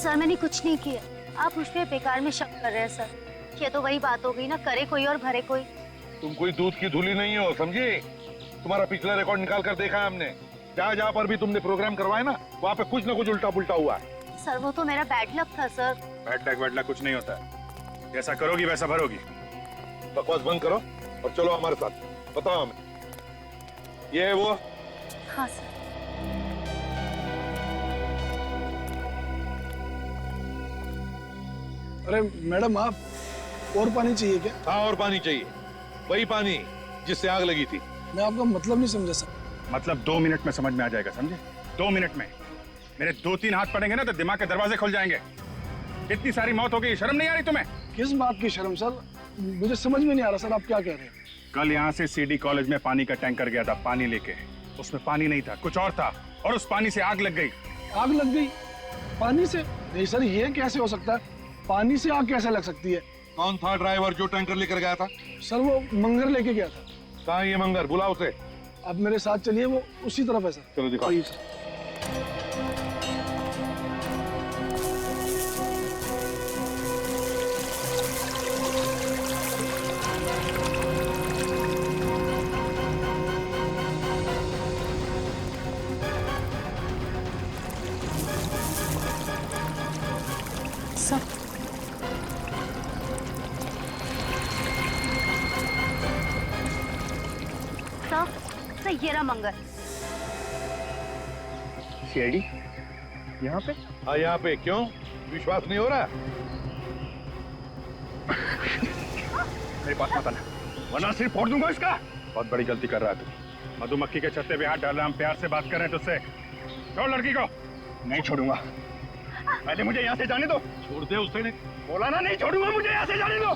Sir मैंने कुछ नहीं किया, आप मुझ पे बेकार में शक कर रहे हैं सर। ये तो वही बात हो गई ना, करे कोई और भरे कोई। तुम कोई दूध की धूली नहीं हो, समझी? तुम्हारा पिछला रिकॉर्ड निकाल कर देखा है हमने। जहाँ जहाँ पर भी तुमने प्रोग्राम करवाए ना, वहाँ पे कुछ ना कुछ उल्टा पुल्टा हुआ है। सर वो तो मेरा बैड लक था सर। बैड लक वैड लक कुछ नहीं होता है, जैसा करोगी वैसा भरोगी। बकवास बंद करो और चलो हमारे साथ, बताओ हमें ये है वो। हाँ सर। अरे मैडम, आप और पानी चाहिए क्या? हाँ और पानी चाहिए, वही पानी जिससे आग लगी थी। मैं आपका मतलब नहीं समझा सर। मतलब 2 मिनट में समझ में आ जाएगा, समझे? 2 मिनट में मेरे 2-3 हाथ पड़ेंगे ना तो दिमाग के दरवाजे खुल जाएंगे। इतनी सारी मौत हो गई, शर्म नहीं आ रही तुम्हें? किस बात की शर्म सर? मुझे समझ में नहीं आ रहा सर, आप क्या कह रहे हैं? कल यहाँ से सीडी कॉलेज में पानी का टैंकर गया था पानी लेके, उसमें पानी नहीं था, कुछ और था, और उस पानी से आग लग गई। आग लग गई पानी से? नहीं सर, ये कैसे हो सकता है? पानी से आग कैसे लग सकती है? कौन था ड्राइवर जो टैंकर लेकर गया था? सर वो मंगर लेके गया था। कहाँ है ये मंगर? बुलाओ उसे। आप मेरे साथ चलिए, वो उसी तरफ है सर। चलो दिखाओ। आइए सर। सर ये रहा मंगल। सीआईडी यहाँ पे? हाँ यहाँ पे। क्यों विश्वास नहीं हो रहा? मेरे पास मत आना, वरना सिर फोड़ दूंगा इसका। बहुत बड़ी गलती कर रहा है तू। मधुमक्खी के छत्ते पे हाथ डाल रहा, हम प्यार से बात कर रहे हैं तुझसे। छोड़ लड़की को। नहीं छोड़ूंगा, पहले मुझे यहाँ से जाने दो। छोड़ दे उसे। नहीं बोला ना, नहीं छोड़ूंगा, मुझे यहाँ से जाने दो।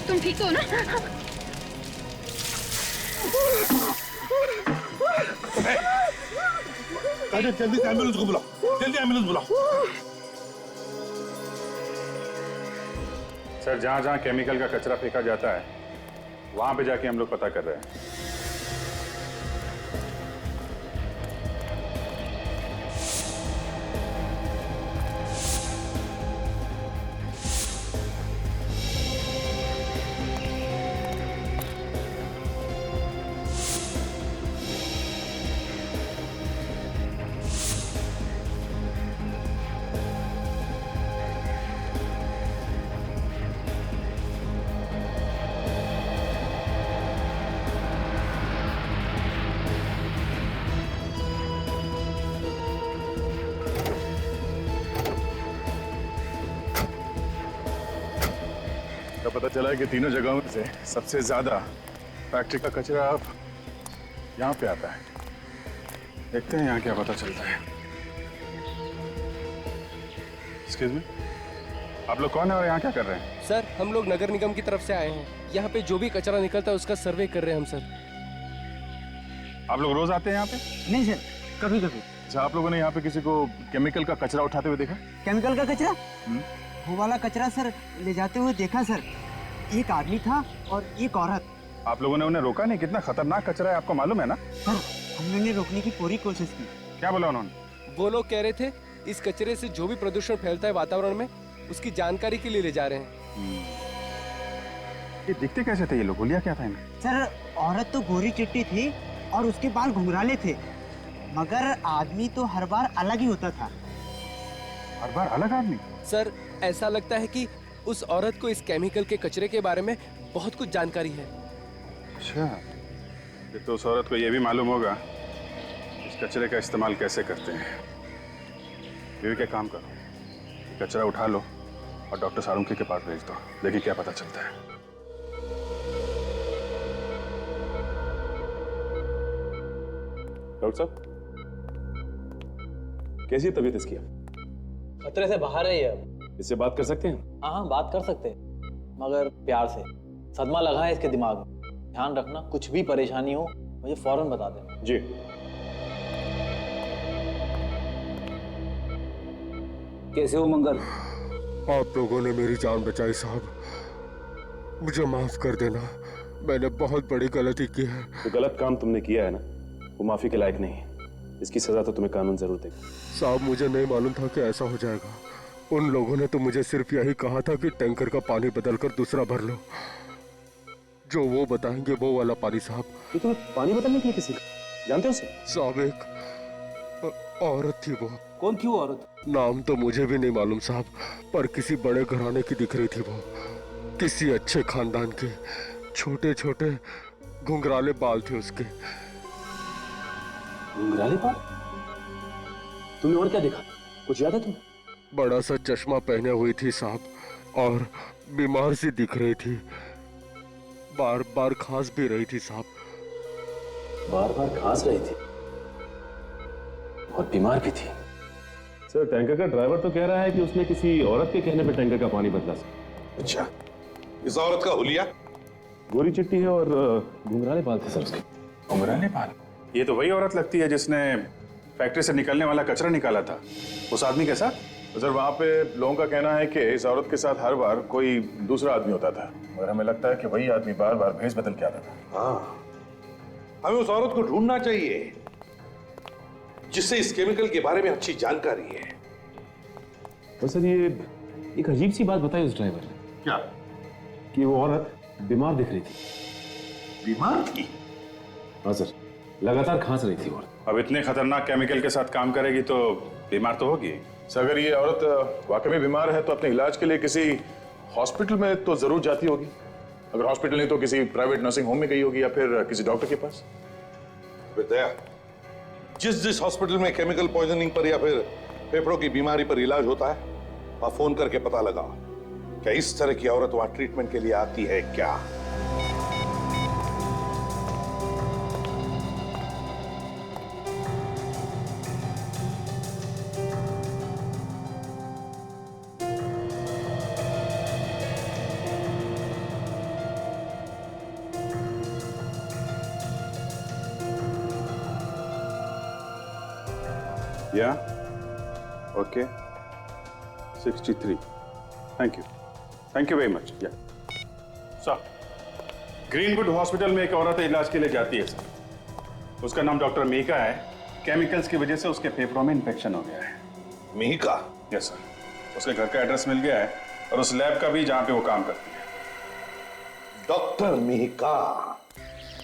तुम ठीक हो ना? जल्दी से एम्बुलेंस को बुलाओ, जल्दी एम्बुलेंस बुलाओ। सर जहाँ जहाँ केमिकल का कचरा फेंका जाता है वहां पे जाके हम लोग पता कर रहे हैं। तो पता चला है कि तीनों जगहों में से सबसे ज्यादा फैक्ट्री का कचरा अब यहाँ पे आता है। देखते हैं यहाँ क्या पता चलता है। एक्सक्यूज मी, आप लोग कौन है और यहाँ क्या कर रहे हैं? सर हम लोग नगर निगम की तरफ से आए हैं, यहाँ पे जो भी कचरा निकलता है उसका सर्वे कर रहे हैं हम सर। आप लोग रोज आते हैं यहाँ पे? नहीं सर, कभी कभी। अच्छा, आप लोगों ने यहाँ पे किसी को केमिकल का कचरा उठाते हुए देखा? केमिकल का कचरा? वो वाला कचरा सर ले जाते हुए देखा सर। एक आदमी था और एक औरत। आप लोगों ने उन्हें रोका नहीं? कितना खतरनाक कचरा है आपको मालूम है ना? सर हमने रोकने की पूरी कोशिश की। क्या बोला उन्होंने? वो लोग कह रहे थे इस कचरे से जो भी प्रदूषण फैलता है वातावरण में उसकी जानकारी के लिए ले जा रहे हैं। ये दिखते कैसे थे ये लोग? बोलिया क्या था इनमें? सर औरत तो गोरी चिट्टी थी और उसके बाल घुंघराले थे, मगर आदमी तो हर बार अलग ही होता था। हर बार अलग आदमी? सर ऐसा लगता है कि उस औरत को इस केमिकल के कचरे के बारे में बहुत कुछ जानकारी है। अच्छा, फिर तो उस औरत को ये भी मालूम होगा इस कचरे का इस्तेमाल कैसे करते हैं। ये क्या काम करो, कचरा उठा लो और डॉक्टर सारुंकी के पास भेज दो, देखिए क्या पता चलता है। डॉक्टर साहब, कैसी है तबीयत इसकी? खतरे से बाहर है ये अब। इससे बात कर सकते हैं? हाँ बात कर सकते हैं, मगर प्यार से। सदमा लगा है इसके दिमाग में, ध्यान रखना, कुछ भी परेशानी हो मुझे फौरन बता देना। जी। कैसे हो मंगल? आप लोगों ने मेरी जान बचाई साहब, मुझे माफ कर देना, मैंने बहुत बड़ी गलती की है। जो गलत काम तुमने किया है ना, वो माफी के लायक नहीं है। इसकी सजा तो तुम्हें कानून जरूर देगा। साहब मुझे नहीं मालूम था कि ऐसा हो जाएगा। उन लोगों ने तो मुझे सिर्फ यही कहा था कि टैंकर का पानी बदलकर दूसरा भर लो। जो वो बताएंगे वो वाला पानी साहब। तो तुम्हें पानी बदलने की किसी का जानते हो उसे? साहब एक औरत थी वो। कौन थी वो औरत? नाम तो मुझे भी नहीं मालूम साहब, पर किसी बड़े घराने की दिख रही थी वो, किसी अच्छे खानदान की। छोटे छोटे घुंघराले बाल थे उसके। घुंघराले बाल? तुमने और क्या देखा, कुछ याद है तुम्हें? बड़ा सा चश्मा पहने हुई थी साहब, और बीमार सी दिख रही थी, बार बार खांस भी रही थी साहब। बार बार खांस रही थी और बीमार भी थी। सर टैंकर का ड्राइवर तो कह रहा है कि उसने किसी औरत के कहने पे टैंकर का पानी बदला। अच्छा, इस औरत का हुलिया? गोरी चिट्टी है और घुंघराले बाल थे सर उसके। घुंघराले बाल? ये तो वही औरत लगती है जिसने फैक्ट्री से निकलने वाला कचरा निकाला था उस आदमी के साथ। तो सर वहाँ पे लोगों का कहना है कि इस औरत के साथ हर बार कोई दूसरा आदमी होता था, मगर हमें लगता है कि वही आदमी बार बार भेष बदल के आता था। हाँ, हमें उस औरत को ढूंढना चाहिए जिससे इस केमिकल के बारे में अच्छी जानकारी है। तो सर ये एक अजीब सी बात बताई उस ड्राइवर ने। क्या? कि वो औरत बीमार दिख रही थी। बीमार थी? हाँ सर, लगातार खांस रही थी औरत। अब इतने खतरनाक केमिकल के साथ काम करेगी तो बीमार तो होगी। सर अगर ये औरत वाकई में बीमार है तो अपने इलाज के लिए किसी हॉस्पिटल में तो जरूर जाती होगी। अगर हॉस्पिटल नहीं तो किसी प्राइवेट नर्सिंग होम में गई होगी या फिर किसी डॉक्टर के पास। विद्या, जिस हॉस्पिटल में केमिकल पॉइजनिंग पर या फिर फेफड़ों की बीमारी पर इलाज होता है, वहां फोन करके पता लगा क्या इस तरह की औरत वहां ट्रीटमेंट के लिए आती है क्या। Yeah. Okay. 63. Thank you. Thank you very much. Yeah. Sir, greenwood hospital में एक औरत इलाज के लिए जाती है सर। उसका नाम डॉक्टर मीका है। केमिकल्स की वजह से उसके फेफड़ों में इंफेक्शन हो गया है। मीका? Yes sir. उसके घर का एड्रेस मिल गया है और उस लैब का भी जहां पे वो काम करती है। डॉक्टर मीका?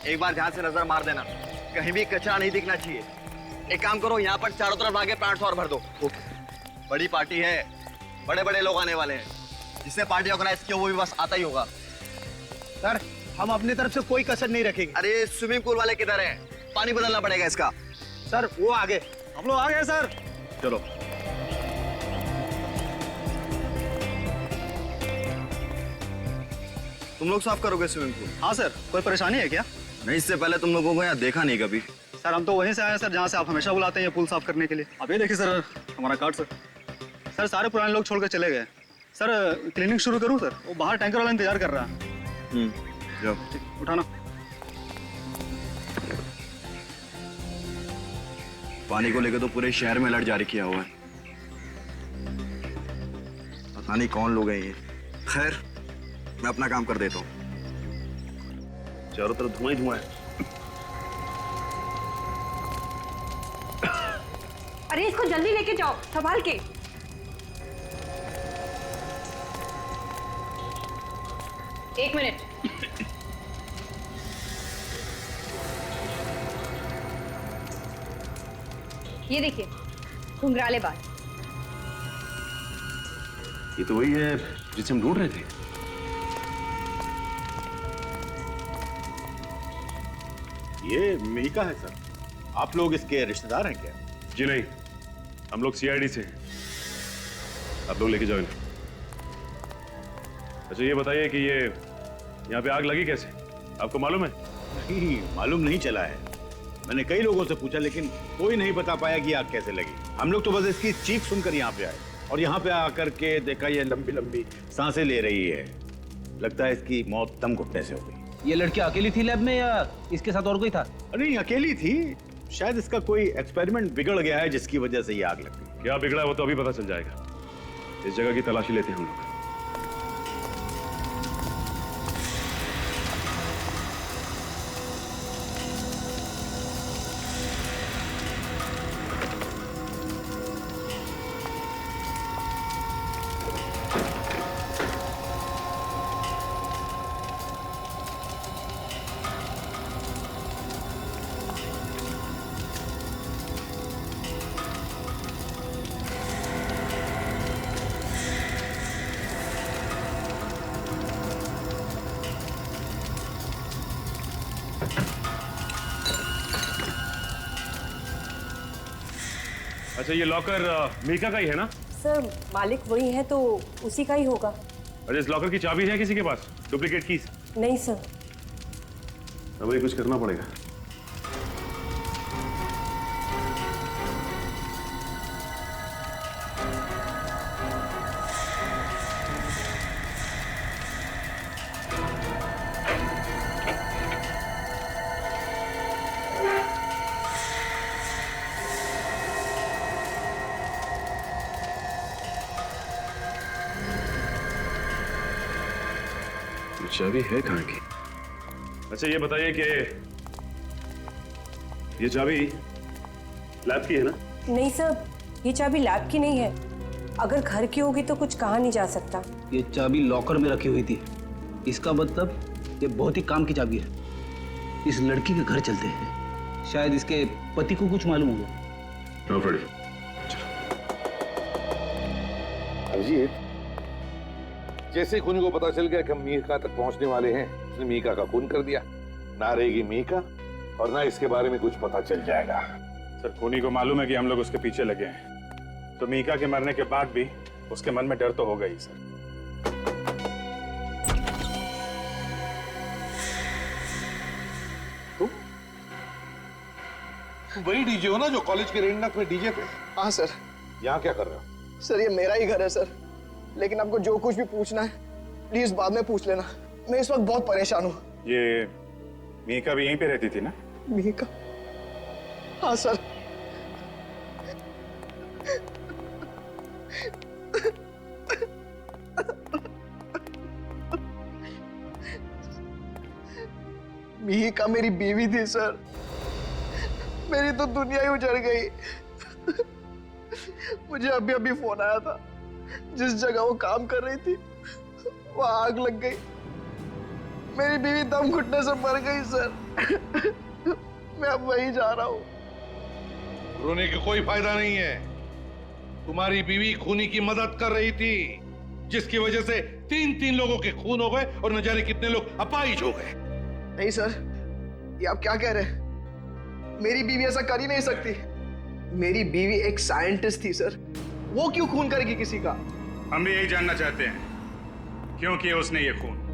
एक बार ध्यान से नजर मार देना, कहीं भी कचरा नहीं दिखना चाहिए। एक काम करो, यहाँ पर चारों तरफ आगे प्लांट्स और भर दो। बड़ी पार्टी है, बड़े बड़े लोग आने वाले हैं। जिसने पार्टी ऑर्गेनाइज की वो भी बस आता ही होगा। सर हम अपनी तरफ से कोई कसर नहीं रखेंगे। अरे स्विमिंग पूल वाले किधर हैं? पानी बदलना पड़ेगा इसका। सर वो आगे, हम लोग आ गए सर। चलो। तुम लोग साफ करोगे स्विमिंग पूल? हाँ सर, कोई परेशानी है क्या? नहीं, इससे पहले तुम लोगों को यहाँ देखा नहीं कभी। सर हम तो वहीं से आए हैं सर जहाँ से आप हमेशा बुलाते हैं पुल साफ करने के लिए। अब ये देखिए सर हमारा कार्ड सर। सर सारे पुराने लोग छोड़ कर चले गए। सर क्लीनिंग शुरू करूँ सर? वो बाहर टैंकर वाला इंतजार कर रहा है। जाओ। उठाना। पानी को लेकर तो पूरे शहर में अलर्ट जारी किया हुआ है। पता नहीं कौन लोग हैं ये। खैर, मैं अपना काम कर देता हूँ। चारों तरफ धुआं ही धुआं है। अरे इसको जल्दी लेके जाओ, संभाल के। एक मिनट। ये देखिए, घुंघराले बाल। ये तो वही है जिसे हम ढूंढ रहे थे। ये मीका है सर। आप लोग इसके रिश्तेदार हैं क्या? जी नहीं, हम लोग सीआईडी से हैं। आप लोग लेके जाओ इन्हें। अच्छा ये बताइए कि ये यहाँ पे आग लगी कैसे? आपको मालूम है? नहीं, मालूम नहीं चला है। मैंने कई लोगों से पूछा लेकिन कोई नहीं बता पाया कि आग कैसे लगी। हम लोग तो बस इसकी चीख सुनकर यहाँ पे आए और यहाँ पे आकर के देखा ये लंबी लंबी सांसें ले रही है। लगता है इसकी मौत दम घुटने से हो गई। ये लड़की अकेली थी लैब में या इसके साथ और कोई था? नहीं, अकेली थी। शायद इसका कोई एक्सपेरिमेंट बिगड़ गया है जिसकी वजह से ये आग लग गई। क्या बिगड़ा वो तो अभी पता चल जाएगा। इस जगह की तलाशी लेते हैं हम लोग। अच्छा, ये लॉकर मीका का ही है ना? सर मालिक वही है तो उसी का ही होगा। अच्छा, इस लॉकर की चाबी है किसी के पास? Duplicate keys? नहीं सर। अब ये कुछ करना पड़ेगा। चाबी है कहाँ की? अच्छा, ये बताइए कि ये चाबी लैब की है ना? नहीं सर, ये चाबी लैब की नहीं है। अगर घर की होगी तो कुछ कहा नहीं जा सकता। ये चाबी लॉकर में रखी हुई थी। इसका मतलब ये बहुत ही काम की चाबी है। इस लड़की के घर चलते हैं, शायद इसके पति को कुछ मालूम होगा। अजीत, जैसे खूनी को पता चल गया कि हम मीका तक पहुंचने वाले हैं, उसने मीका का खून कर दिया। ना रहेगी मीका और ना इसके बारे में कुछ पता चल जाएगा। सर, खूनी को मालूम है कि हम लोग उसके पीछे लगे हैं, तो मीका के मरने के बाद भी उसके मन में डर तो होगा ही सर। तुम वही डीजे हो ना जो कॉलेज के रेंडक में डीजे थे? हाँ सर। यहाँ क्या कर रहे हो? सर ये मेरा ही घर है सर, लेकिन आपको जो कुछ भी पूछना है प्लीज बाद में पूछ लेना। मैं इस वक्त बहुत परेशान हूँ। ये मीका भी यहीं पे रहती थी ना? मीका? हाँ सर। मीका मेरी बीवी थी सर। मेरी तो दुनिया ही उजड़ गई। मुझे अभी अभी फोन आया था, जिस जगह वो काम कर रही थी वहां आग लग गई। मेरी बीवी दम घुटने से मर गई सर। मैं अब वहीं जा रहा हूँ। रोने की कोई फायदा नहीं है। तुम्हारी बीवी खूनी की मदद कर रही थी, जिसकी वजह से 3 लोगों के खून हो गए और न जाने कितने लोग अपाहिज हो गए। नहीं सर, ये आप क्या कह रहे हैं? मेरी बीवी ऐसा कर ही नहीं सकती। मेरी बीवी एक साइंटिस्ट थी सर, वो क्यों खून करेगी किसी का? हम भी यही जानना चाहते हैं, क्यों किया उसने ये खून।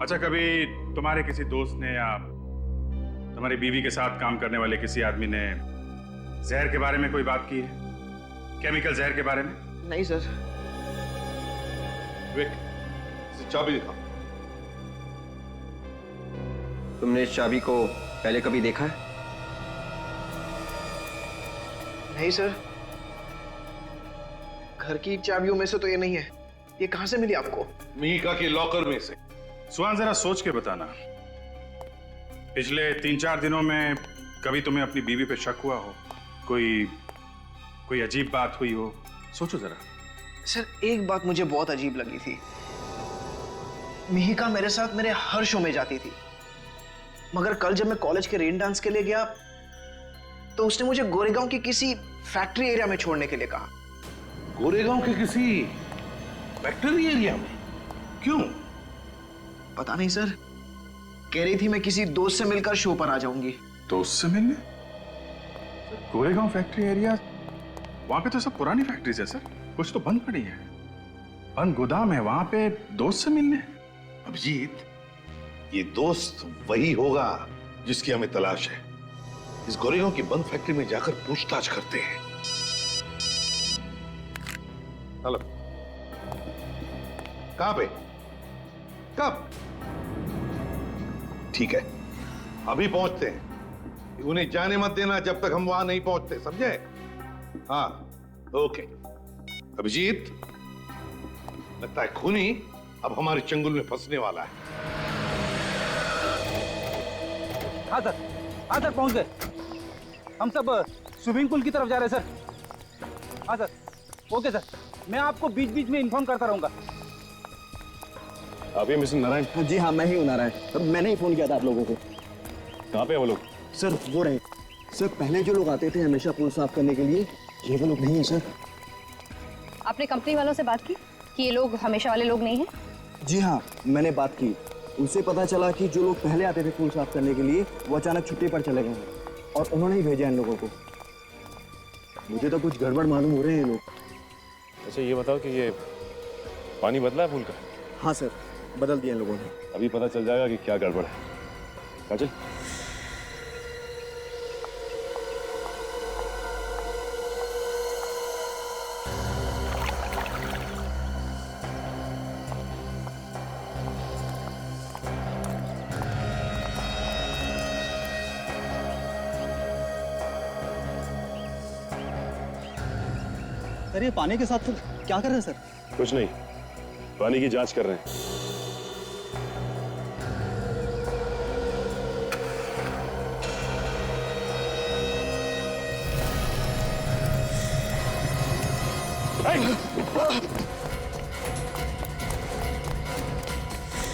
अच्छा, कभी तुम्हारे किसी दोस्त ने या तुम्हारी बीवी के साथ काम करने वाले किसी आदमी ने जहर के बारे में कोई बात की है? केमिकल जहर के बारे में? नहीं सर। विक, चाबी दिखा। तुमने इस चाबी को पहले कभी देखा है? नहीं सर, घर की चाबियों में से तो ये नहीं है। ये कहां से मिली आपको? मीका के लॉकर में से। सुहान, जरा सोच के बताना, पिछले 3-4 दिनों में कभी तुम्हें अपनी बीवी पे शक हुआ हो? कोई अजीब बात हुई हो? सोचो जरा। सर, एक बात मुझे बहुत अजीब लगी थी। मिहिका मेरे साथ मेरे हर शो में जाती थी, मगर कल जब मैं कॉलेज के रेन डांस के लिए गया तो उसने मुझे गोरेगांव की किसी फैक्ट्री एरिया में छोड़ने के लिए कहा। गोरेगांव के किसी फैक्ट्री एरिया में? क्यों? पता नहीं सर, कह रही थी मैं किसी दोस्त से मिलकर शो पर आ जाऊंगी। दोस्त से मिलने? गोरेगांव फैक्ट्री एरिया, वहां पे तो सब पुरानी फैक्ट्रीज है सर, कुछ तो बंद पड़ी है, बंद गोदाम है, वहां पे दोस्त से मिलने? अभिजीत, ये दोस्त वही होगा जिसकी हमें तलाश है। इस गोरेगांव की बंद फैक्ट्री में जाकर पूछताछ करते हैं। हेलो, कहां पे? कब? ठीक है, अभी पहुंचते हैं। उन्हें जाने मत देना जब तक हम वहां नहीं पहुंचते, समझे? हाँ, ओके। अभिजीत, लगता है खूनी अब हमारे चंगुल में फंसने वाला है। हाँ सर, हाँ सर, पहुंच गए। हम सब स्विमिंग पूल की तरफ जा रहे हैं सर। हाँ सर, ओके सर, मैं आपको बीच बीच में इन्फॉर्म करता रहूंगा। आप ही मिस्टर नारायण? जी हाँ, मैं ही हूँ नारायण। मैंने ही फोन किया था आप लोगों को। कहाँ पे है वो लोग? सर वो रहे। सर पहले जो लोग आते थे हमेशा पुल साफ करने के लिए, ये वो लोग नहीं है सर। आपने कंपनी वालों से बात की कि ये लोग हमेशा वाले लोग नहीं हैं? जी हाँ, मैंने बात की। उनसे पता चला कि जो लोग पहले आते थे पुल साफ करने के लिए वो अचानक छुट्टी पर चले गए हैं और उन्होंने ही भेजा इन लोगों को। मुझे तो कुछ गड़बड़ मालूम हो रहे हैं ये लोग। अच्छा ये बताओ कि ये पानी बदला है पुल का? हाँ सर, बदल दिया इन लोगों ने। अभी पता चल जाएगा कि क्या गड़बड़ है। काजल, सर ये पानी के साथ तो क्या कर रहे हैं सर? कुछ नहीं, पानी की जांच कर रहे हैं।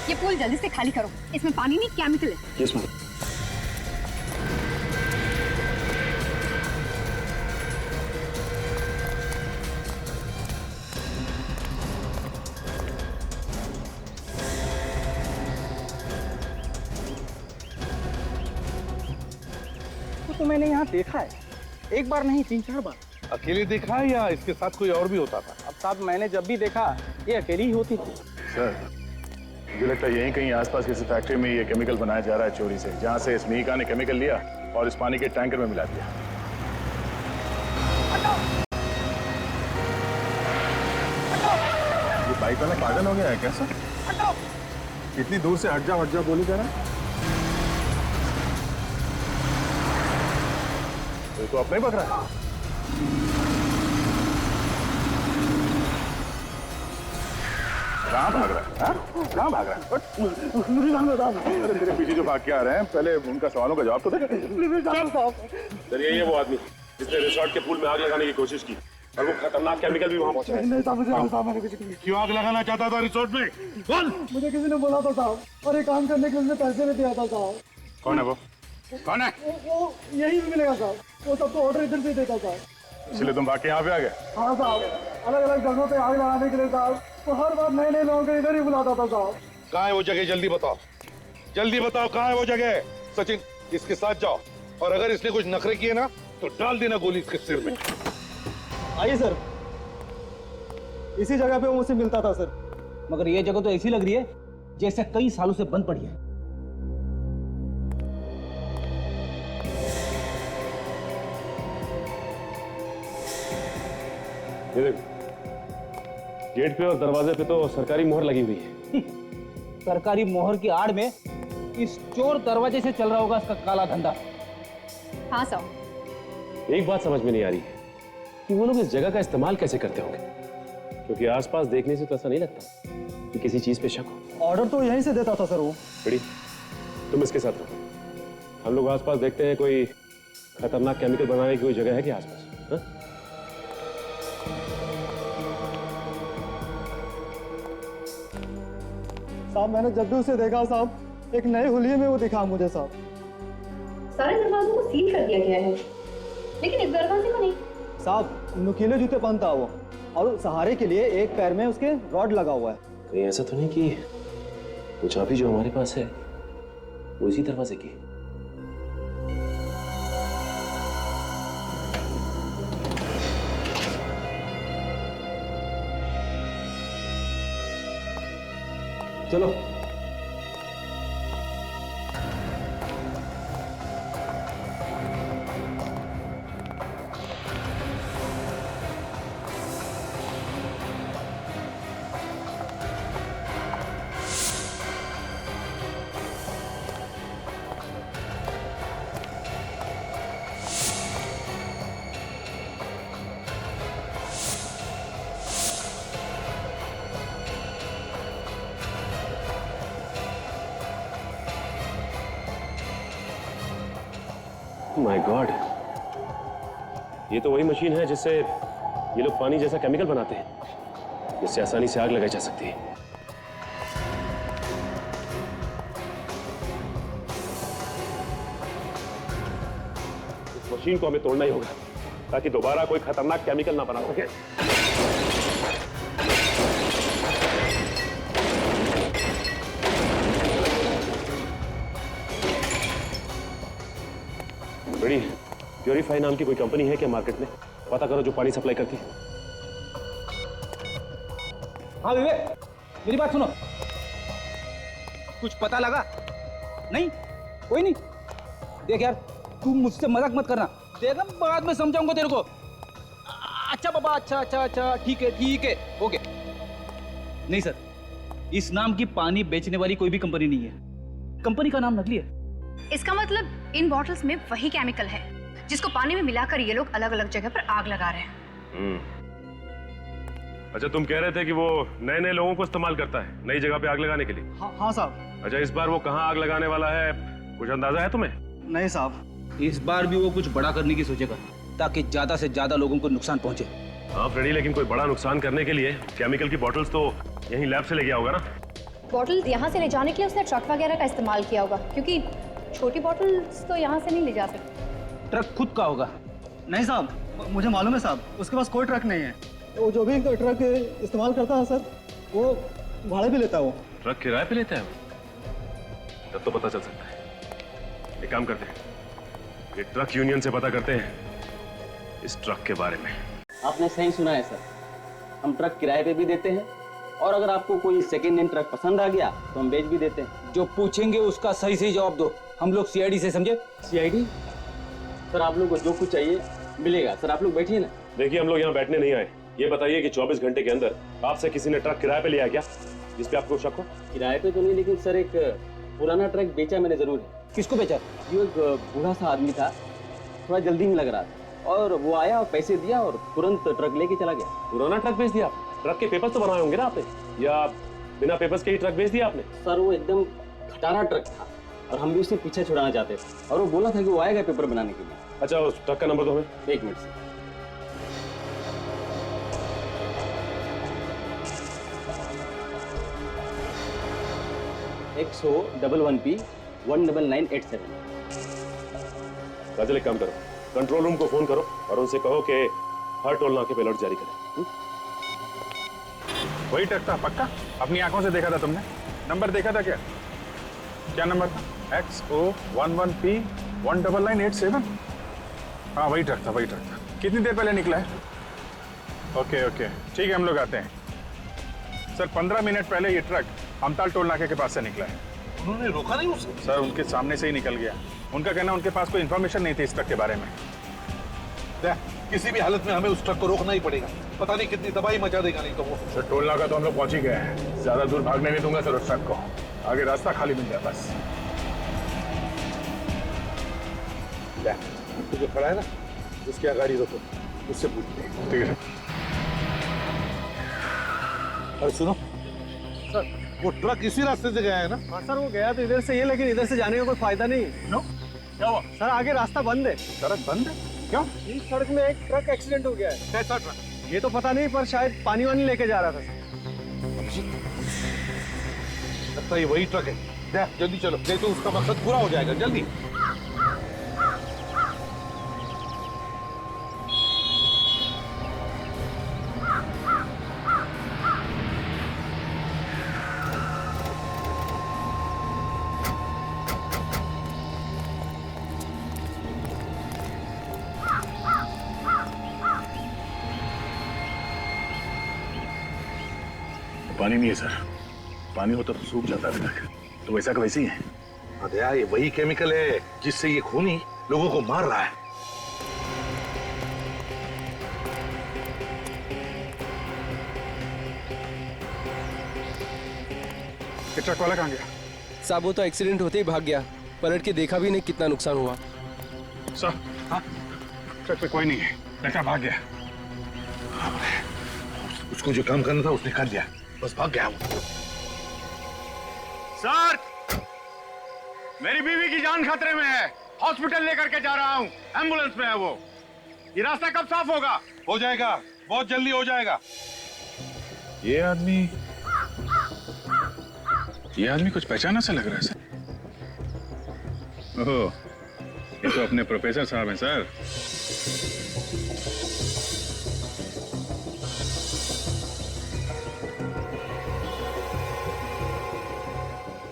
ये पूल जल्दी से खाली करो, इसमें पानी नहीं केमिकल है। Yes ma'am. तो मैंने यहाँ देखा है, एक बार नहीं 3-4 बार। अकेले देखा है या इसके साथ कोई और भी होता था? अब साहब मैंने जब भी देखा ये अकेली ही होती थी। सर मुझे लगता है यहीं कहीं आसपास किसी फैक्ट्री में ये केमिकल बनाया जा रहा है चोरी से, जहाँ से इस मिहिका ने केमिकल लिया और इस पानी के टैंकर में मिला दिया। ये बाइक वाला पागल हो गया है क्या सर? इतनी दूर से हट जा बोली जा रहा है। तो अपना ही पकड़ा है। कहाँ भाग रहा है? कहाँ भाग रहा है? अरे तेरे पीछे जो भाग के आ रहे हैं, पहले उनका सवालों का जवाब तो दे। सर यही है वो आदमी जिसने रिसोर्ट के पूल में आग लगाने की कोशिश की और वो खतरनाक केमिकल भी वहाँ पहुँचा। क्यों आग लगाना चाहता था रिसोर्ट में? बोल। मुझे किसी ने बोला था साहब, और एक काम करने के लिए पैसे भी दिया था साहब। कौन है वो? कौन है? वो यही भी मिलेगा साहब, वो सबको ऑर्डर इधर से देता साहब। इसलिए तुम भाग के यहाँ पे आ गए? हाँ साहब, अलग अलग जगहों पे आग लगाने के लिए साहब, तो हर बार नए नए लोगों को इधर ही बुलाता था साहब। कहाँ है वो जगह? जल्दी बताओ, जल्दी बताओ कहाँ है वो जगह। सचिन इसके साथ जाओ और अगर इसने कुछ नखरे किए ना तो डाल देना गोली इसके सिर में। आइए सर, इसी जगह पे वो मुझसे मिलता था सर। मगर ये जगह तो ऐसी लग रही है जैसे कई सालों से बंद पड़ी है। ये देख, गेट पे और दरवाजे पे तो सरकारी मोहर लगी हुई है। सरकारी मोहर की आड़ में इस चोर दरवाजे से चल रहा होगा इसका काला धंधा। हाँ सर। एक बात समझ में नहीं आ रही है कि वो लोग इस जगह का इस्तेमाल कैसे करते होंगे, क्योंकि आसपास देखने से तो ऐसा नहीं लगता कि किसी चीज पे शक हो। ऑर्डर तो यहीं से देता था सर वो। बड़ी, तुम इसके साथ रहो, हम लोग आसपास देखते हैं कोई खतरनाक केमिकल बनाने की कोई जगह है क्या आसपास? हाँ? साहब मैंने जब भी उसे देखा साहब, एक नए हुलिये में वो दिखा मुझे साहब। सारे दरवाजों को सील कर दिया गया है, लेकिन इस दरवाजे को नहीं। साहब नुकीले जूते पहनता वो, और सहारे के लिए एक पैर में उसके रॉड लगा हुआ है। कहीं ऐसा तो नहीं कि वो चाबी जो हमारे पास है वो इसी दरवाजे की? चलो माय गॉड, ये तो वही मशीन है जिससे ये लोग पानी जैसा केमिकल बनाते हैं, जिससे आसानी से आग लगाई जा सकती है। इस मशीन को हमें तोड़ना ही होगा ताकि दोबारा कोई खतरनाक केमिकल ना बना सके। बड़ी प्योरीफाई नाम की कोई कंपनी है क्या मार्केट में? पता करो जो पानी सप्लाई करती है। हाँ विवेक, मेरी बात सुनो। कुछ पता लगा? नहीं, कोई नहीं। देख यार, तू मुझसे मजाक मत करना। देखा, बाद में समझाऊंगा तेरे को। अच्छा बाबा, अच्छा, ठीक है, ओके। नहीं सर, इस नाम की पानी बेचने वाली कोई भी कंपनी नहीं है। कंपनी का नाम नकली है। इसका मतलब इन बॉटल्स में वही केमिकल है जिसको पानी में मिलाकर ये लोग अलग अलग जगह पर आग लगा रहे हैं। अच्छा, तुम कह रहे थे कि वो नए नए लोगों को इस्तेमाल करता है नई जगह पे आग लगाने के लिए? हाँ साहब। अच्छा, इस बार वो कहाँ आग लगाने वाला है, कुछ अंदाजा है तुम्हें? नहीं साहब। इस बार भी वो कुछ बड़ा करने की सोचेगा ताकि ज्यादा से ज्यादा लोगों को नुकसान पहुंचे। हाँ फ्रेडी, लेकिन कोई बड़ा नुकसान करने के लिए केमिकल की बॉटल्स तो यहीं लैब से ले गया होगा ना? बॉटल यहाँ से ले जाने के लिए उसने ट्रक वगैरह का इस्तेमाल किया होगा, क्योंकि छोटी बॉटल्स तो यहाँ से नहीं ले जा सकते। ट्रक खुद का होगा। नहीं साहब, मुझे मालूम है साहब, उसके पास कोई ट्रक नहीं है। वो जो भी ट्रक इस्तेमाल करता है सर, वो भाड़े पे लेता है। वो ट्रक किराए पे लेता है वो? तब तो पता चल सकता है। एक काम करते हैं, ये ट्रक यूनियन से पता करते हैं इस ट्रक के बारे में। आपने सही सुना है सर, हम ट्रक किराए पे भी देते हैं और अगर आपको कोई सेकेंड हैंड ट्रक पसंद आ गया तो हम बेच भी देते हैं। जो पूछेंगे उसका सही सही जवाब दो। हम लोग सीआईडी से, समझे? सीआईडी? सर आप लोग को जो कुछ चाहिए मिलेगा। सर आप लोग बैठिए ना। देखिए, हम लोग यहाँ बैठने नहीं आए। ये बताइए कि 24 घंटे के अंदर आपसे किसी ने ट्रक किराए पे लिया क्या, जिस पे आपको शक हो? किराए पे तो नहीं, लेकिन सर एक पुराना ट्रक बेचा मैंने जरूर। किसको बेचा? ये एक बूढ़ा सा आदमी था, थोड़ा जल्दी में लग रहा था और वो आया और पैसे दिया और तुरंत ट्रक लेके चला गया। पुराना ट्रक बेच दिया? ट्रक के पेपर्स तो बनाए होंगे ना आपने, या बिना पेपर्स के ही ट्रक बेच दिया आपने? सर वो एकदम खटारा ट्रक था और हम भी उससे पीछे छुड़ाना चाहते थे और वो बोला था कि वो आएगा पेपर बनाने के लिए। अच्छा, उस ट्रक का नंबर दो हमें। एक मिनट से। XO11P 19987। राजल, एक काम करो, कंट्रोल रूम को फोन करो और उनसे कहो कि हर टोल नाके पे अलर्ट जारी करें। वही ट्रक था पक्का? अपनी आंखों से देखा था तुमने? नंबर देखा था क्या? क्या नंबर था? XO11P 19987? हाँ वही ट्रक था, वही ट्रक था। कितनी देर पहले निकला है? ओके, ठीक है, हम लोग आते हैं। सर 15 मिनट पहले ये ट्रक हमताल टोल नाके के पास से निकला है। उन्होंने रोका नहीं उसे? सर उनके सामने से ही निकल गया। उनका कहना उनके पास कोई इन्फॉर्मेशन नहीं थी इस ट्रक के बारे में। किसी भी हालत में हमें उस ट्रक को रोकना ही पड़ेगा, पता नहीं कितनी तबाही मचा देगा नहीं तो वो। सर टोल नाका तो हम लोग पहुंच ही गए हैं, ज्यादा दूर भागने नहीं दूंगा सर उस ट्रक को। आगे रास्ता खाली मिल जाए बस। जो खड़ा है ना, उसकी गाड़ी रोको, उससे पूछते हैं। ठीक है। अरे सुनो सर, वो ट्रक इसी रास्ते से गया है ना? हाँ सर, वो गया तो इधर से, ये लेकिन इधर से जाने का कोई फायदा नहीं। नो? क्या हुआ? सर आगे रास्ता बंद है। सड़क बंद है? क्यों? इस सड़क में एक ट्रक एक्सीडेंट हो गया है। कैसा ट्रक? ये तो पता नहीं, पर शायद पानी वानी लेके जा रहा था। लगता है ये वही ट्रक है। जल्दी चलो, नहीं तो उसका मकसद पूरा हो जाएगा। जल्दी। पानी नहीं है सर, पानी होता तो सूख जाता ट्रक, तो वैसा का वैसे ही है। अदया, ये वही केमिकल है जिससे ये खूनी लोगों को मार रहा है। ये ट्रक वाला कहाँ गया? साहब वो तो एक्सीडेंट होते ही भाग गया, पलट के देखा भी नहीं कितना नुकसान हुआ। सर हाँ, ट्रक पे कोई नहीं है, लड़का भाग गया। उसको जो काम करना था उसने कर लिया, बस भाग गया वो। सर, मेरी बीवी की जान खतरे में है। हॉस्पिटल लेकर के जा रहा हूँ, एम्बुलेंस में है वो। ये रास्ता कब साफ होगा? हो जाएगा, बहुत जल्दी हो जाएगा। ये आदमी कुछ पहचाना सा लग रहा है सर। ओह, ये तो अपने प्रोफेसर साहब हैं सर।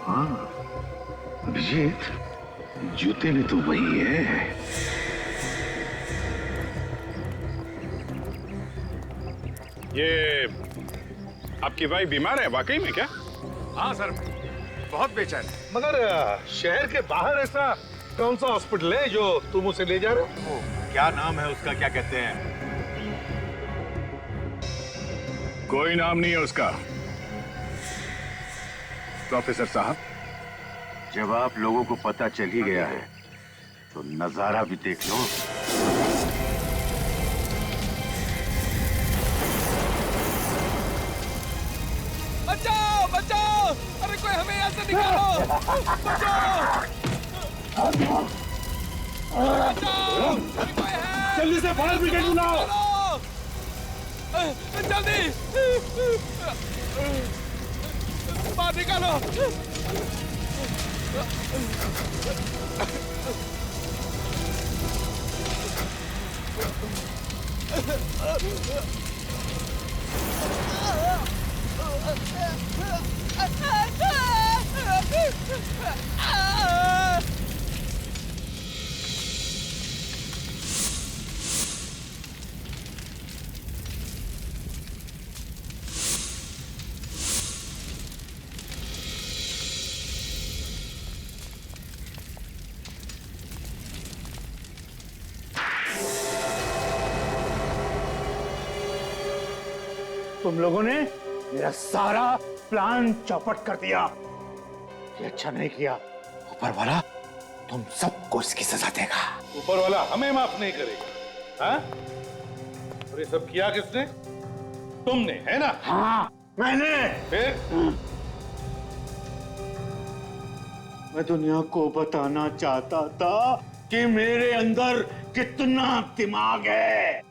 हाँ, अभिजीत, जूते भी तो वही है। ये आपकी वाइफ बीमार है वाकई में क्या? हाँ सर, बहुत बेचैन है। मगर शहर के बाहर ऐसा कौन सा हॉस्पिटल है जो तुम उसे ले जा रहे हो? क्या नाम है उसका, क्या कहते हैं? कोई नाम नहीं है उसका। प्रोफेसर साहब, जब आप लोगों को पता चल ही गया है तो नजारा भी देख लो। बचाओ बचाओ, अरे कोई हमें यहाँ से निकालो, बचाओ बचाओ, अरे कोई है, जल्दी से फायर ब्रिगेड बुलाओ। जल्दी बाहर निकालो। तुम लोगों ने मेरा सारा प्लान चौपट कर दिया। ये अच्छा नहीं किया। ऊपर वाला तुम सबको इसकी सजा देगा। ऊपर वाला हमें माफ नहीं करेगा। हाँ? और ये सब किया किसने? तुमने, है ना? हाँ, मैंने। फिर? मैं दुनिया को बताना चाहता था कि मेरे अंदर कितना दिमाग है,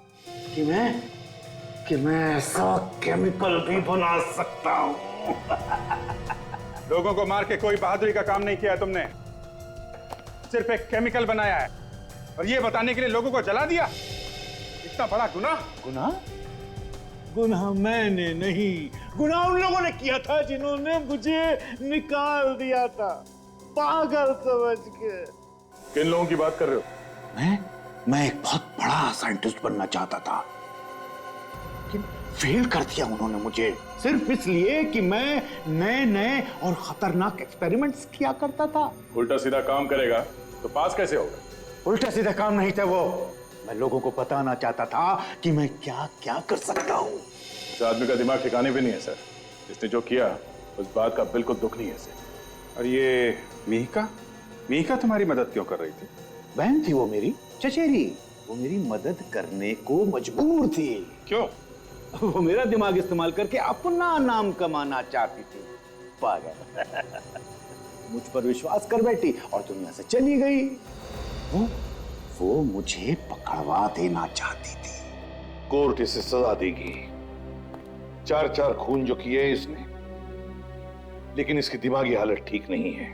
कि मैं ऐसा केमिकल भी बना सकता हूँ। लोगों को मार के कोई बहादुरी का काम नहीं किया है तुमने, सिर्फ एक केमिकल बनाया है और ये बताने के लिए लोगों को जला दिया। इतना बड़ा गुनाह। गुनाह मैंने नहीं, गुनाह उन लोगों ने किया था जिन्होंने मुझे निकाल दिया था, पागल समझ के। किन लोगों की बात कर रहे हो? मैं एक बहुत बड़ा साइंटिस्ट बनना चाहता था, लेकिन फेल कर दिया उन्होंने मुझे, सिर्फ इसलिए कि मैं नए और खतरनाक एक्सपेरिमेंट्स किया करता था। उल्टा सीधा काम करेगा तो पास कैसे होगा? उल्टा सीधा काम नहीं था वो, मैं लोगों को बताना चाहता था कि मैं क्या क्या कर सकता हूँ। इस आदमी का दिमाग ठिकाने पे नहीं है सर। इसने जो किया उस बात का बिल्कुल दुख नहीं है सर। और ये मिहिका तुम्हारी मदद क्यों कर रही थी? बहन थी वो मेरी, चचेरी। वो मेरी मदद करने को मजबूर थी। क्यों? वो मेरा दिमाग इस्तेमाल करके अपना नाम कमाना चाहती थी, पागल। मुझ पर विश्वास कर बैठी और दुनिया से चली गई। वो मुझे पकड़वा देना चाहती थी। कोर्ट इसे सजा देगी। 4 खून जो किए इसने, लेकिन इसकी दिमागी हालत ठीक नहीं है।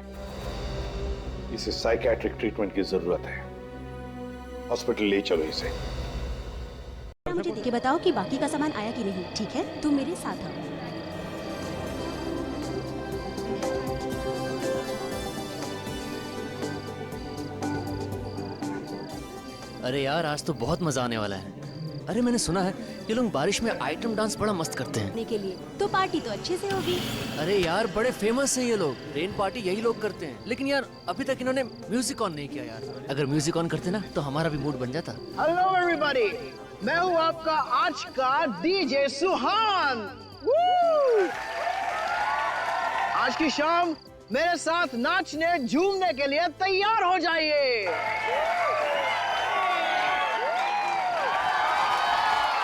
इसे साइकियाट्रिक ट्रीटमेंट की जरूरत है। हॉस्पिटल ले चलो इसे। मुझे देख के बताओ कि बाकी का सामान आया कि नहीं, ठीक है? तुम मेरे साथ आओ। अरे यार, आज तो बहुत मजा आने वाला है। अरे मैंने सुना है ये लोग बारिश में आइटम डांस बड़ा मस्त करते हैं। के लिए तो पार्टी तो अच्छे से होगी। अरे यार, बड़े फेमस हैं ये लोग। रेन पार्टी यही लोग करते हैं। लेकिन यार अभी तक इन्होंने म्यूजिक ऑन नहीं किया यार। अगर म्यूजिक ऑन करते ना तो हमारा भी मूड बन जाता। हेलो एवरीबॉडी, मैं हूँ आपका आज का डीजे सुहान। आज की शाम मेरे साथ नाचने झूमने के लिए तैयार हो जाइए।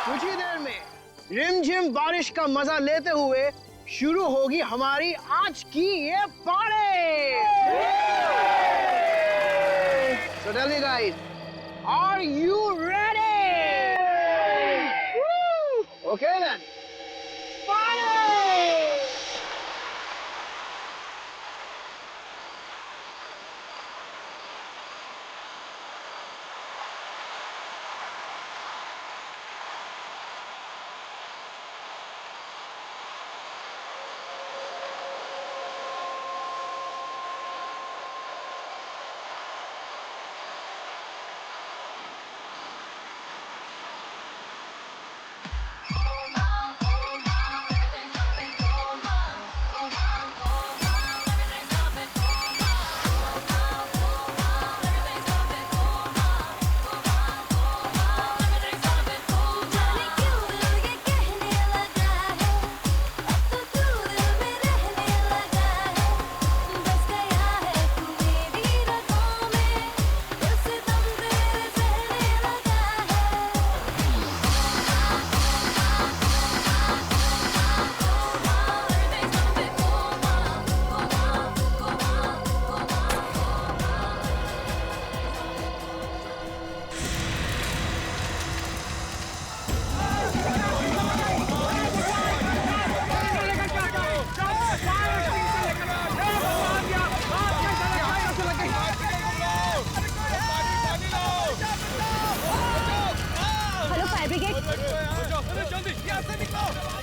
कुछ ही देर में रिमझिम बारिश का मजा लेते हुए शुरू होगी हमारी आज की ये party. So tell me guys, are you ready? Woo! Okay then. Fire!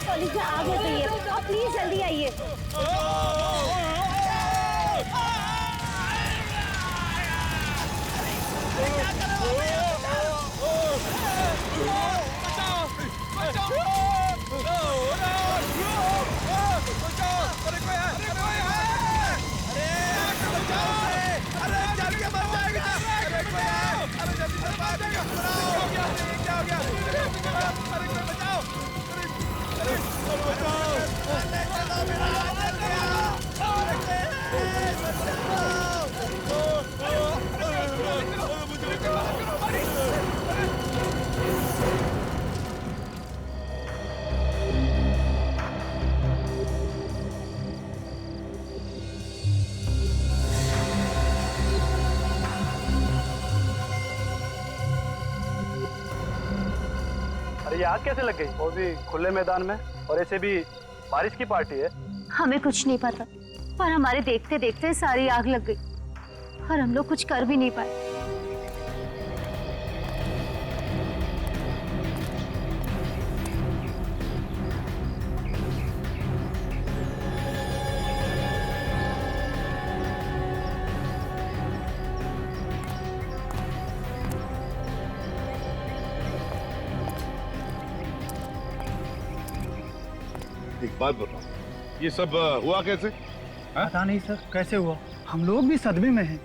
College में आग लग गई है, आप प्लीज जल्दी आइए। अरे ये आग कैसे लग गई? वो भी खुले मैदान में, और ऐसे भी बारिश की पार्टी है। हमें कुछ नहीं पता, पर हमारे देखते देखते सारी आग लग गई और हम लोग कुछ कर भी नहीं पाए। एक बात बताओ, ये सब हुआ कैसे? पता नहीं सर, कैसे हुआ? हम लोग भी सदमे में हैं।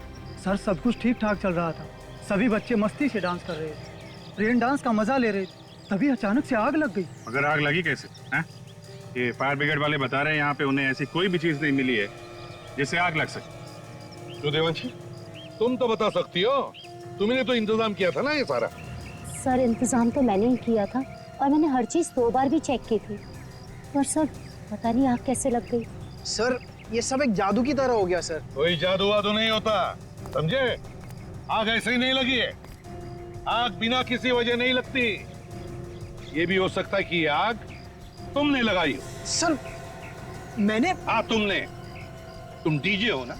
सर सब कुछ ठीक ठाक चल रहा था, सभी बच्चे मस्ती से डांस कर रहे थे, रेन डांस का मजा ले रहे थे, तभी अचानक से आग लग गई। मगर आग लगी कैसे? हैं? ये फायर ब्रिगेड वाले बता रहे हैं यहाँ पे उन्हें ऐसी कोई भी चीज नहीं मिली है जिससे आग लग सके। तो देवांशी, तुम तो बता सकती हो, तुमने तो इंतजाम किया था ना ये सारा। सर इंतजाम तो मैंने ही किया था और मैंने हर चीज 2 बार भी चेक की थी, पर सर पता नहीं आग कैसे लग गई। सर ये सब एक जादू की तरह हो गया सर। कोई जादू वादू नहीं होता, समझे? आग ऐसे ही नहीं लगी है, आग बिना किसी वजह नहीं लगती। ये भी हो सकता है कि ये आग तुमने लगाई हो। सर मैंने? हाँ तुमने। तुम डीजे हो ना,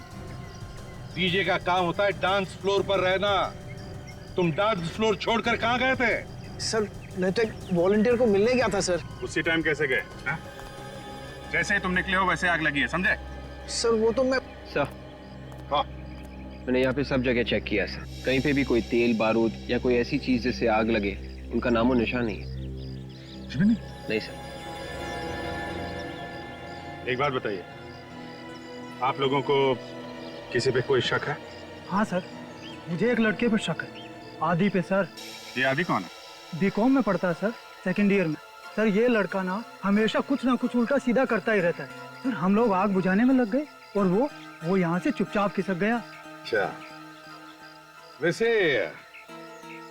डीजे का काम होता है डांस फ्लोर पर रहना। तुम डांस फ्लोर छोड़कर कहाँ गए थे? सर मैं तो एक वॉलंटियर को मिलने गया था सर। उसी टाइम कैसे गए? जैसे ही तुम निकले हो वैसे आग लगी है, समझे? सर वो तो मैं। सर हाँ मैंने यहाँ पे सब जगह चेक किया सर, कहीं पे भी कोई तेल बारूद या कोई ऐसी चीज जिससे आग लगे उनका नामो निशान नहीं है। नहीं सर। एक बात बताइए, आप लोगों को किसी पे कोई शक है? हाँ सर, मुझे एक लड़के पे शक है, आदि पे सर। ये आदि कौन है? बीकॉम में पढ़ता है सर, 2nd ईयर में। सर ये लड़का ना हमेशा कुछ ना कुछ उल्टा सीधा करता ही रहता है। सर हम लोग आग बुझाने में लग गए और वो यहाँ से चुपचाप खिसक गया। अच्छा, वैसे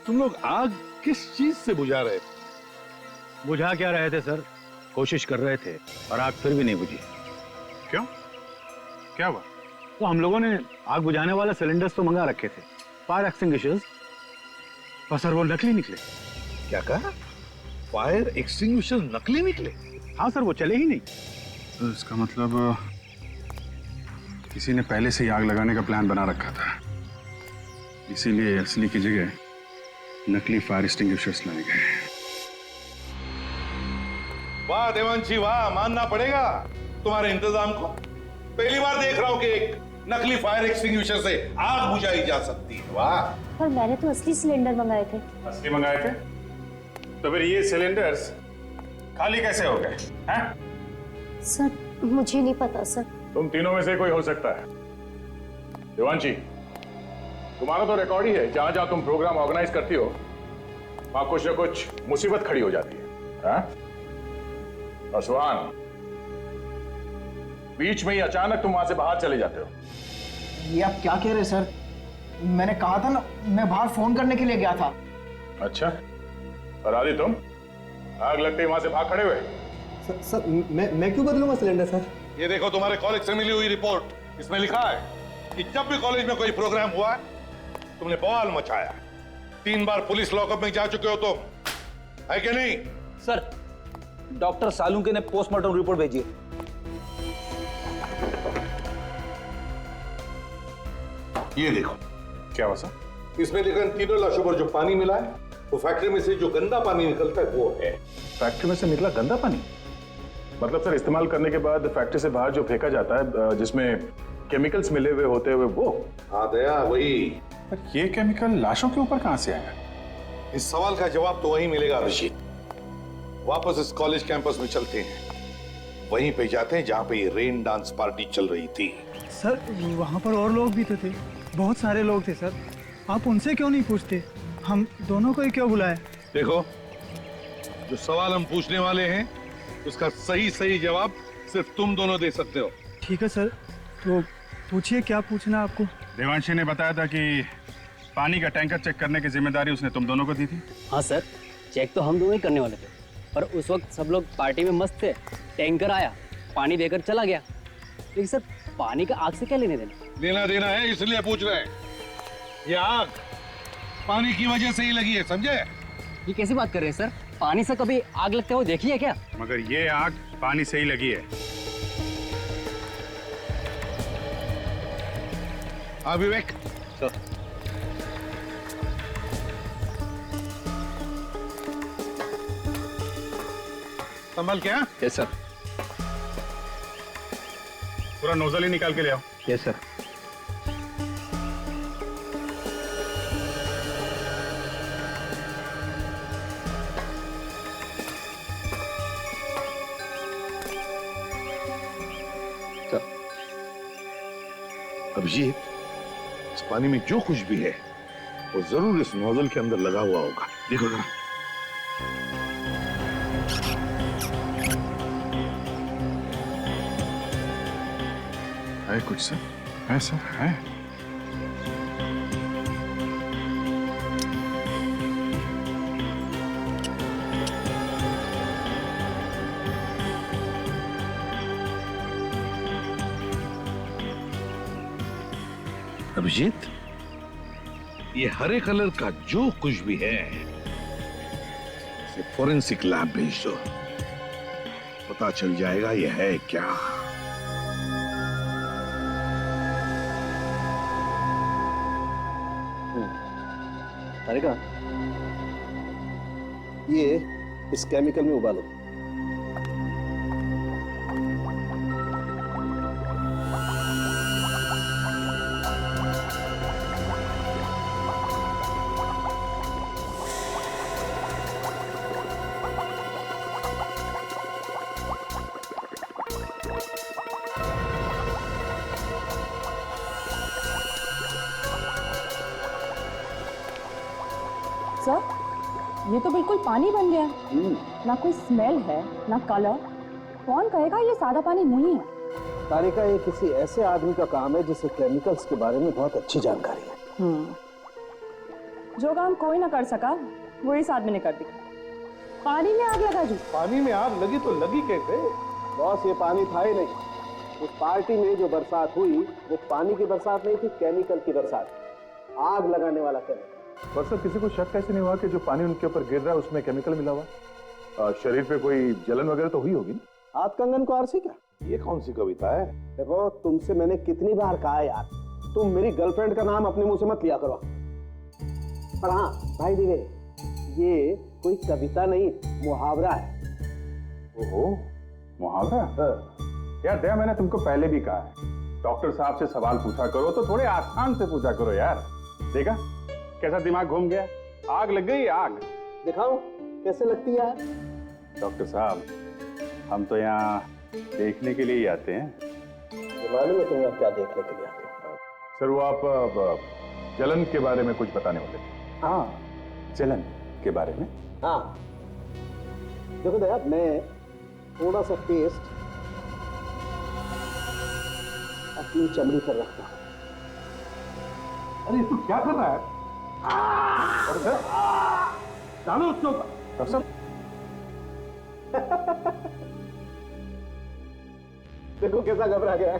तुम लोग आग किस चीज से बुझा रहे थे? बुझा क्या रहे थे सर, कोशिश कर रहे थे और आग फिर भी नहीं बुझी। क्यों? क्या हुआ? तो हम लोगों ने आग बुझाने वाला सिलेंडर्स तो मंगा रखे थे, फायर एक्सटिंग्विशर्स, पर सर वो नकली निकले। क्या कहा? फायर एक्सटिंग्विशर नकली निकले? हाँ सर, वो चले ही नहीं। तो इसका मतलब किसी ने पहले से ही आग लगाने का प्लान बना रखा था, इसीलिए असली की जगह नकली फायर एक्सटिंग्विशर्स लाए गए। वाह देवांशी वाह, मानना पड़ेगा तुम्हारे इंतजाम को। पहली बार देख रहा हूं कि एक नकली फायर एक्सटिंग्विशर से आग बुझाई जा सकती है। वाह। पर मैंने तो असली सिलेंडर मंगाए थे। असली मंगाए थे? तो फिर ये सिलेंडर्स खाली कैसे हो गए? हैं? सर मुझे नहीं पता सर। तुम तीनों में से कोई हो सकता है। देवांशी, तुम्हारा तो रिकॉर्ड ही है, जहां जहां तुम प्रोग्राम ऑर्गेनाइज करती हो वहां कुछ ना कुछ मुसीबत खड़ी हो जाती है। और सुहान, बीच में ही अचानक तुम वहां से बाहर चले जाते हो। ये आप क्या कह रहे हैं सर? मैंने कहा था ना, मैं बाहर फोन करने के लिए गया था। अच्छा, और आदि तुम आग लगते ही वहां से भाग खड़े हुए? सर मैं क्यों बदलूंगा सिलेंडर सर? ये देखो तुम्हारे कॉलेज से मिली हुई रिपोर्ट, इसमें लिखा है कि जब भी कॉलेज में कोई प्रोग्राम हुआ तुमने बवाल मचाया। 3 बार पुलिस लॉकअप में जा चुके हो तुम, है कि नहीं? सर, डॉक्टर सालुंके ने पोस्टमार्टम रिपोर्ट भेजी है। ये देखो। क्या हुआ सर? इसमें लिखा है 3 लाशों पर जो पानी मिला है वो फैक्ट्री में से जो गंदा पानी निकलता है वो है। फैक्ट्री में से निकला गंदा पानी? मतलब सर, इस्तेमाल करने के बाद फैक्ट्री से बाहर जो फेंका जाता है जिसमें केमिकल्स मिले हुए होते हुए वो? हाँ दया, वही। पर ये केमिकल लाशों के ऊपर कहां से आया? इस सवाल का जवाब तो वहीं मिलेगा अभिजीत। वापस इस कॉलेज कैंपस में चलते हैं, वहीं पे जाते हैं जहां पे ये रेन डांस पार्टी चल रही थी। सर वहां पर और लोग भी तो थे, बहुत सारे लोग थे सर। आप उनसे क्यों नहीं पूछते? हम दोनों को ही क्यों बुलाए? देखो, जो सवाल हम पूछने वाले हैं उसका सही जवाब सिर्फ तुम दोनों दे सकते हो। ठीक है सर, तो पूछिए क्या पूछना आपको। देवांशी ने बताया था कि पानी का टैंकर चेक करने की जिम्मेदारी उसने तुम दोनों को दी थी। हाँ सर, चेक तो हम दोनों ही करने वाले थे, पर उस वक्त सब लोग पार्टी में मस्त थे। टैंकर आया, पानी देकर चला गया। लेकिन सर, पानी का आग से क्या लेने देना है, इसलिए पूछ रहे हैं। ये आग पानी की वजह से ही लगी है, समझे? ये कैसी बात कर रहे हैं सर? पानी से कभी आग लगते हुए देखी है क्या? मगर ये आग पानी से ही लगी है। हाँ विवेक। संभल क्या? Yes sir. पूरा नोजल ही निकाल के ले आओ। Yes sir. अभिजीत, इस पानी में जो कुछ भी है वो जरूर इस नोजल के अंदर लगा हुआ होगा। देखो जरा। है कुछ सर? है सर, है। अभिजीत, ये हरे कलर का जो कुछ भी है इसे फोरेंसिक लैब भेज दो, पता चल जाएगा ये है क्या। तारिका, ये इस केमिकल में उबालो। सर, ये तो बिल्कुल पानी बन गया। ना कोई स्मेल है, ना कलर। कौन कहेगा ये सादा पानी नहीं है? तारिका, ये किसी ऐसे आदमी का काम है जिसे केमिकल्स के बारे में बहुत अच्छी जानकारी है। जो काम कोई ना कर सका वो इस आदमी ने कर दिया। पानी में आग लगा दी। पानी में आग लगी तो लगी कैसे? बॉस, ये पानी था ही नहीं। उस पार्टी में जो बरसात हुई वो पानी की बरसात नहीं थी, केमिकल की बरसात। आग लगाने वाला केमिकल। पर सर किसी को शक कैसे नहीं हुआ कि जो पानी उनके ऊपर गिर रहा है उसमें केमिकल मिला हुआ? शरीर पे कोई जलन वगैरह तो हुई होगी ना? हाथ कंगन को आरसी क्या? ये कौन सी कविता है? देखो तुमसे मैंने कितनी बार कहा है यार, तुम मेरी गर्लफ्रेंड का नाम अपने मुंह से मत लिया करो। पर हाँ भाई दिवे, ये कोई कविता नहीं, मुहावरा है। ओहो, मुहावरा? यार दया, मैंने तुमको पहले भी कहा है, डॉक्टर साहब से सवाल पूछा करो तो थोड़े आसान से पूछा करो यार। देखा कैसा दिमाग घूम गया? आग लग गई, आग। दिखाओ कैसे लगती है? डॉक्टर साहब, हम तो यहाँ देखने के लिए ही आते हैं। मालूम है तुम यहाँ क्या देखने के लिए आते हो? सर वो आप जलन के बारे में कुछ बताने वाले थे। हाँ, जलन के बारे में। हाँ देखो दया, मैं थोड़ा सा पेस्ट अपनी चमड़ी पर रखता हूँ। अरे तू क्या कर रहा है? अरे सर, डालो उसको। डॉक्टर साहब, देखो कैसा घबरा गया है।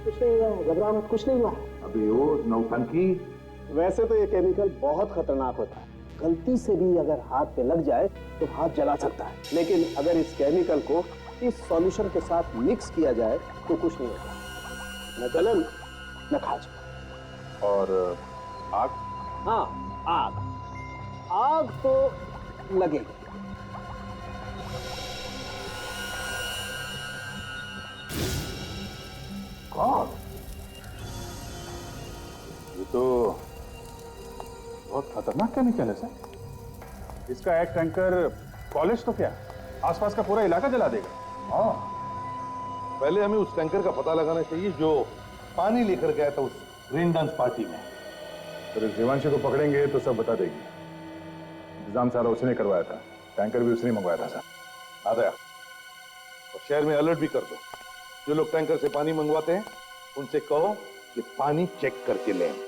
कुछ नहीं हुआ है, घबरा मत, कुछ नहीं हुआ है। अबे वो नौटंकी। वैसे तो ये केमिकल बहुत खतरनाक होता है, गलती से भी अगर हाथ पे लग जाए तो हाथ जला सकता है। लेकिन अगर इस केमिकल को इस सॉल्यूशन के साथ मिक्स किया जाए तो कुछ नहीं होता, न जलन न खाज। और आग? हाँ आग, आग तो लगेगी। कौन? ये तो बहुत खतरनाक केमिकल है सर। इसका एक टैंकर कॉलेज तो क्या, आसपास का पूरा इलाका जला देगा। हाँ, पहले हमें उस टैंकर का पता लगाना चाहिए जो पानी लेकर गया था उस रेन डांस पार्टी में। तो देवांशी को पकड़ेंगे तो सब बता देगी। इंतजाम सारा उसने करवाया था, टैंकर भी उसने मंगवाया था सर। आ गया। और शहर में अलर्ट भी कर दो, जो लोग टैंकर से पानी मंगवाते हैं उनसे कहो कि पानी चेक करके लें।